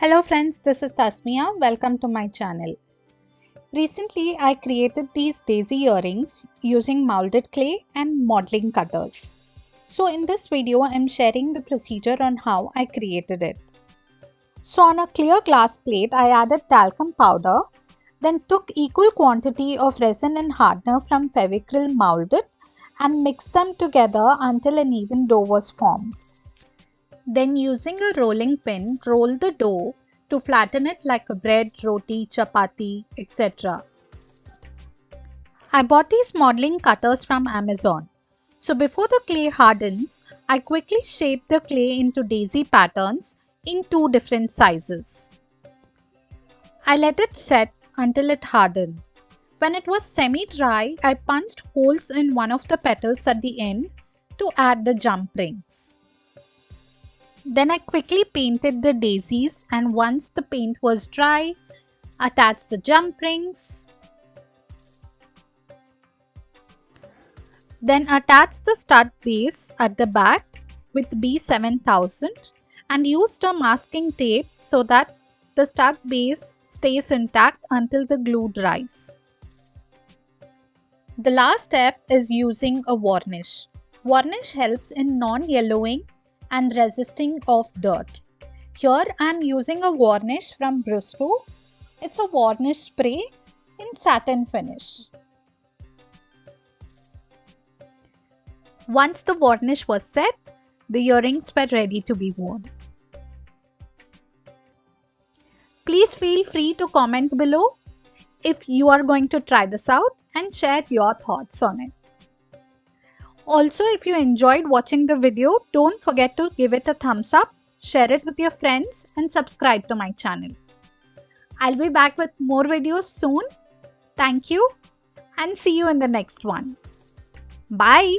Hello friends, this is Tasmia. Welcome to my channel. Recently I created these daisy earrings using molded clay and modeling cutters. So in this video I am sharing the procedure on how I created it. So on a clear glass plate I added talcum powder, then took equal quantity of resin and hardener from Fevicryl Mould It and mixed them together until an even dough was formed. Then using a rolling pin, roll the dough to flatten it like a bread, roti, chapati, etc. I bought these modeling cutters from Amazon. So before the clay hardens, I quickly shape the clay into daisy patterns in two different sizes. I let it set until it hardened. When it was semi-dry, I punched holes in one of the petals at the end to add the jump rings. Then I quickly painted the daisies, and once the paint was dry, attached the jump rings. Then attached the stud base at the back with B7000 and used a masking tape so that the stud base stays intact until the glue dries. The last step is using a varnish. Varnish helps in non-yellowing and resisting of dirt. Here I am using a varnish from Brusto. It's a varnish spray in satin finish. Once the varnish was set, the earrings were ready to be worn. Please feel free to comment below if you are going to try this out and share your thoughts on it. Also, if you enjoyed watching the video, don't forget to give it a thumbs up, share it with your friends and subscribe to my channel. I'll be back with more videos soon. Thank you and see you in the next one. Bye.